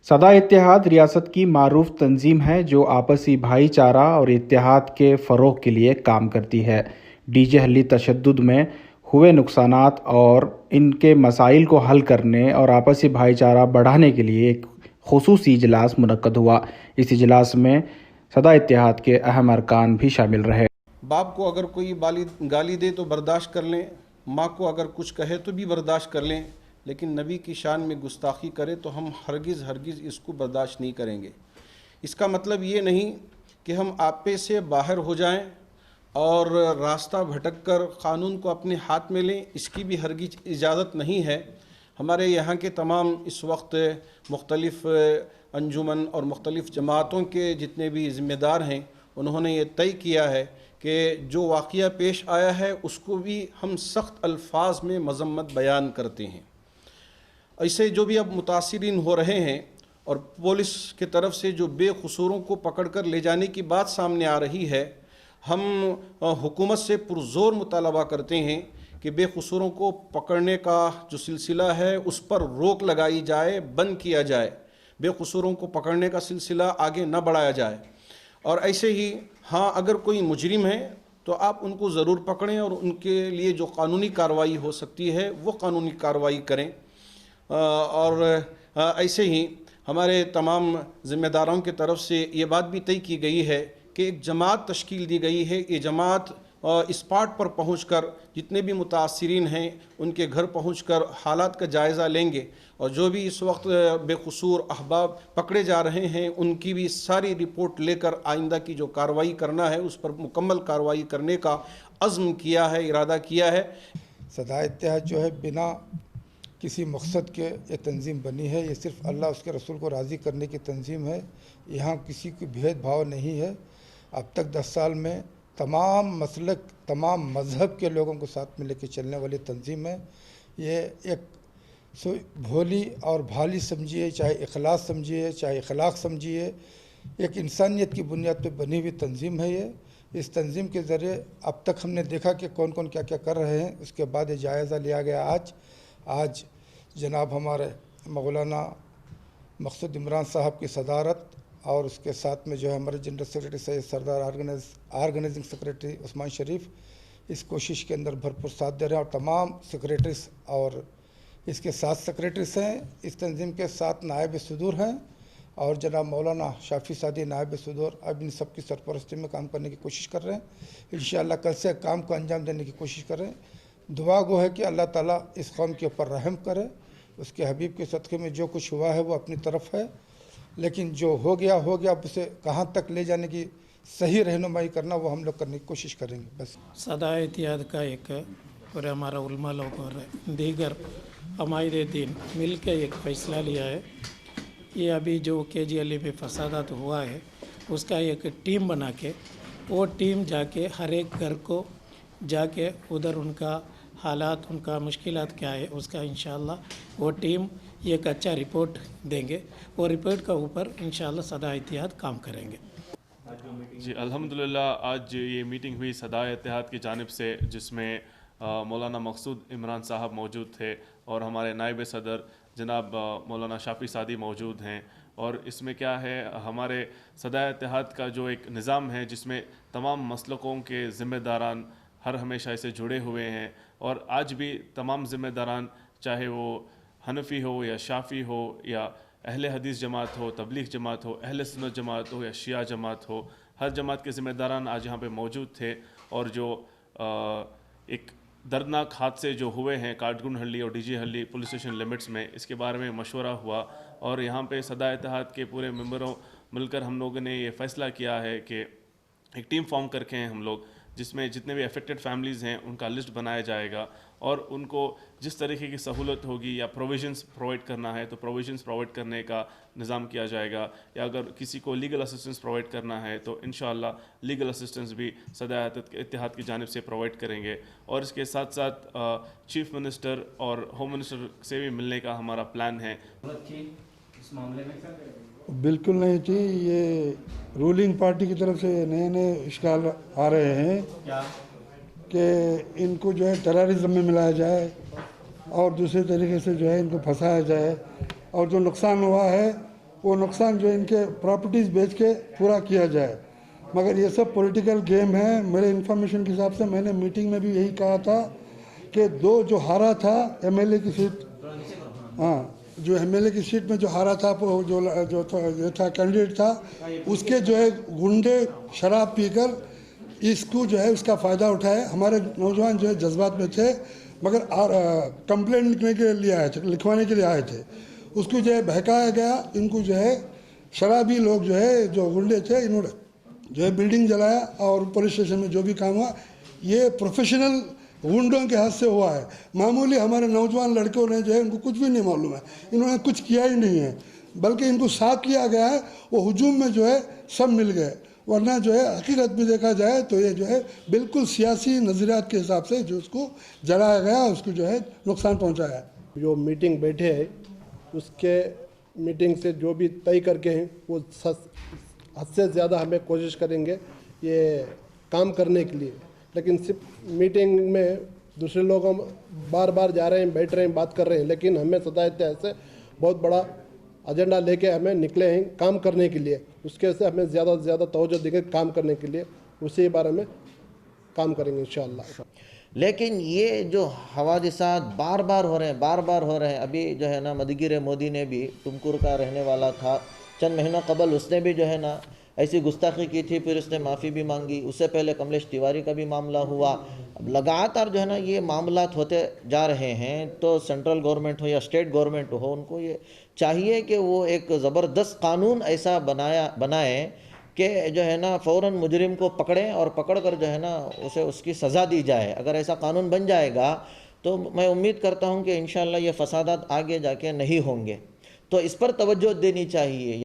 सदा इत्तेहाद रियासत की मारूफ तंजीम है जो आपसी भाईचारा और इत्तेहाद के फ़रोग़ के लिए काम करती है। डीजे हल्ली तशद्दुद में हुए नुकसानात और इनके मसाइल को हल करने और आपसी भाईचारा बढ़ाने के लिए एक खुसूसी इजलास मुनक्कद हुआ। इस इजलास में सदा इत्तेहाद के अहम अरकान भी शामिल रहे। बाप को अगर कोई गाली दे तो बर्दाश्त कर लें, माँ को अगर कुछ कहे तो भी बर्दाश्त कर लें, लेकिन नबी की शान में गुस्ताखी करे तो हम हरगिज़ इसको बर्दाश्त नहीं करेंगे। इसका मतलब ये नहीं कि हम आपे से बाहर हो जाएं और रास्ता भटक कर क़ानून को अपने हाथ में लें, इसकी भी हरगिज़ इजाज़त नहीं है। हमारे यहाँ के तमाम इस वक्त मुख्तलिफ़ अंजुमन और मुख्तलिफ़ जमातों के जितने भी ज़िम्मेदार हैं, उन्होंने ये तय किया है कि जो वाक़या पेश आया है उसको भी हम सख्त अल्फाज में मज़म्मत बयान करते हैं। ऐसे जो भी अब मुतासिरीन हो रहे हैं और पुलिस की तरफ से जो बेकसूरों को पकड़कर ले जाने की बात सामने आ रही है, हम हुकूमत से पुरज़ोर मुतालबा करते हैं कि बेकसूरों को पकड़ने का जो सिलसिला है उस पर रोक लगाई जाए, बंद किया जाए, बेकसूरों को पकड़ने का सिलसिला आगे न बढ़ाया जाए। और ऐसे ही हाँ, अगर कोई मुजरिम है तो आप उनको ज़रूर पकड़ें और उनके लिए जो कानूनी कार्रवाई हो सकती है वो कानूनी कार्रवाई करें। और ऐसे ही हमारे तमाम ज़िम्मेदारों की तरफ से ये बात भी तय की गई है कि एक जमात तश्कील दी गई है। ये जमात स्पॉट पर पहुंचकर जितने भी मुतासिरीन हैं उनके घर पहुंचकर हालात का जायज़ा लेंगे और जो भी इस वक्त बेकसूर अहबाब पकड़े जा रहे हैं उनकी भी सारी रिपोर्ट लेकर आइंदा की जो कार्रवाई करना है उस पर मुकम्मल कार्रवाई करने का अज़्म किया है, इरादा किया है। सदा इत्तेहाद जो है बिना किसी मकसद के ये तंजीम बनी है। ये सिर्फ़ अल्लाह उसके रसूल को राज़ी करने की तंजीम है। यहाँ किसी को भेदभाव नहीं है। अब तक 10 साल में तमाम मसलक, तमाम मज़हब के लोगों को साथ में लेकर चलने वाली तंजीम है। ये एक भोली और भाली समझिए, चाहे इखलास समझिए, चाहे अखलाक समझिए, एक इंसानियत की बुनियाद पर बनी हुई तंजीम है। ये इस तंजीम के ज़रिए अब तक हमने देखा कि कौन कौन क्या क्या कर रहे हैं। उसके बाद ये जायज़ा लिया गया। आज जनाब हमारे मौलाना मकसूद इमरान साहब की सदारत और उसके साथ में जो है हमारे जनरल सेक्रेटरी सैयद सरदार ऑर्गेनाइजिंग सेक्रेटरी उस्मान शरीफ इस कोशिश के अंदर भरपूर साथ दे रहे हैं। और तमाम सेक्रेटरीज और इसके 7 सेक्रेटरीज हैं, इस तंजीम के 7 नायब सदूर हैं और जनाब मौलाना शाफी सादी नायब सदूर अब इन सब की सरपरस्ती में काम करने की कोशिश कर रहे हैं। इंशाअल्लाह कल से काम को अंजाम देने की कोशिश कर रहे हैं। दुआ गो है कि अल्लाह ताला इस कौम के ऊपर रहम करे। उसके हबीब के सदक़े में जो कुछ हुआ है वो अपनी तरफ है, लेकिन जो हो गया अब उसे कहाँ तक ले जाने की सही रहनुमाई करना वो हम लोग करने की कोशिश करेंगे। बस सदा इत्तेहाद का एक और हमारा उलमा लोग और दीगर हमारे दीन मिल के एक फ़ैसला लिया है। ये अभी जो KG में फसादात हुआ है उसका एक टीम बना के वो टीम जाके हर एक घर को जाके उधर उनका हालात, उनका मुश्किलात क्या है उसका इंशाअल्लाह वो टीम एक अच्छा रिपोर्ट देंगे। वो रिपोर्ट का ऊपर इंशाअल्लाह सदा इत्तेहाद काम करेंगे। जी अल्हम्दुलिल्लाह, आज ये मीटिंग हुई सदा इत्तेहाद की जानिब से, जिसमें मौलाना मकसूद इमरान साहब मौजूद थे और हमारे नायब सदर जनाब मौलाना शाफी सादी मौजूद हैं। और इसमें क्या है, हमारे सदा इत्तेहाद का जो एक निज़ाम है जिसमें तमाम मसलकों के ज़िम्मेदारान हर हमेशा इसे जुड़े हुए हैं और आज भी तमाम ज़िम्मेदारान, चाहे वो हनफ़ी हो या शाफ़ी हो या अहले हदीस जमात हो, तबलीग जमात हो, अहले सुन्नत जमात हो या शिया जमात हो, हर जमात के ज़िम्मेदारान आज यहाँ पे मौजूद थे। और जो एक दर्दनाक हादसे जो हुए हैं काटगुन हल्ली और डीजे हल्ली पुलिस स्टेशन लिमिट्स में, इसके बारे में मशवरा हुआ और यहाँ पे सदा इत्तेहाद के पूरे मेंबरों मिलकर हम लोगों ने ये फ़ैसला किया है कि एक टीम फॉर्म करके हैं हम लोग, जिसमें जितने भी अफेक्टेड फैमिलीज़ हैं उनका लिस्ट बनाया जाएगा और उनको जिस तरीके की सहूलत होगी या प्रोविजंस प्रोवाइड करना है तो प्रोविजंस प्रोवाइड करने का निज़ाम किया जाएगा, या अगर किसी को लीगल असिस्टेंस प्रोवाइड करना है तो इंशाअल्लाह लीगल असिस्टेंस भी सदा इत्तेहाद की जानिब से प्रोवाइड करेंगे। और इसके साथ साथ चीफ मिनिस्टर और होम मिनिस्टर से भी मिलने का हमारा प्लान है। बिल्कुल नहीं थी। ये रूलिंग पार्टी की तरफ से नए नए इश्काल आ रहे हैं कि इनको जो है टेररिज्म में मिलाया जाए और दूसरे तरीके से जो है इनको फंसाया जाए और जो नुकसान हुआ है वो नुकसान जो इनके प्रॉपर्टीज़ बेच के पूरा किया जाए। मगर ये सब पॉलिटिकल गेम है। मेरे इन्फॉर्मेशन के हिसाब से मैंने मीटिंग में भी यही कहा था कि जो हारा था एमएलए की सीट, हाँ, जो एमएलए की सीट में जो हारा था, जो था कैंडिडेट था, उसके जो है गुंडे शराब पीकर इसको जो है उसका फ़ायदा उठाए। हमारे नौजवान जो है जज्बात में थे, मगर कंप्लेंट लिखने के लिए आए थे, लिखवाने के लिए आए थे। उसको जो है बहकाया गया। इनको जो है शराबी लोग जो है, जो गुंडे थे, इन्होंने जो है बिल्डिंग जलाया और पुलिस स्टेशन में जो भी काम हुआ ये प्रोफेशनल गुंडों के हाथ से हुआ है। मामूली हमारे नौजवान लड़कों ने जो है, उनको कुछ भी नहीं मालूम है, इन्होंने कुछ किया ही नहीं है, बल्कि इनको साथ लिया गया है। वो हुजूम में जो है सब मिल गए, वरना जो है हकीकत में देखा जाए तो ये जो है बिल्कुल सियासी नज़रियात के हिसाब से जो उसको जलाया गया, उसको जो है नुकसान पहुँचाया है। जो मीटिंग बैठे हैं उसके मीटिंग से जो भी तय करके हैं वो हद से ज़्यादा हमें कोशिश करेंगे ये काम करने के लिए। लेकिन सिर्फ मीटिंग में दूसरे लोग हम बार बार जा रहे हैं, बैठ रहे हैं, बात कर रहे हैं, लेकिन हमें सदायत ऐसे बहुत बड़ा एजेंडा लेके हमें निकले हैं काम करने के लिए। उसके से हमें ज़्यादा से ज़्यादा तवज्जो देंगे काम करने के लिए, उसी बारे में काम करेंगे इंशाअल्लाह। लेकिन ये जो हवादिसात बार बार हो रहे हैं। अभी जो है ना मदगिर मोदी ने भी, तुमकुर का रहने वाला था, चंद महीनों कबल उसने भी जो है ना ऐसी गुस्ताखी की थी, फिर उसने माफ़ी भी मांगी। उससे पहले कमलेश तिवारी का भी मामला हुआ। अब लगातार जो है ना ये मामलात होते जा रहे हैं। तो सेंट्रल गवर्नमेंट हो या स्टेट गवर्नमेंट हो, उनको ये चाहिए कि वो एक ज़बरदस्त कानून ऐसा बनाए कि जो है ना फ़ौरन मुजरिम को पकड़ें और पकड़ कर जो है ना उसे उसकी सज़ा दी जाए। अगर ऐसा कानून बन जाएगा तो मैं उम्मीद करता हूँ कि इंशाअल्लाह ये फसादात आगे जाके नहीं होंगे। तो इस पर तवज्जो देनी चाहिए।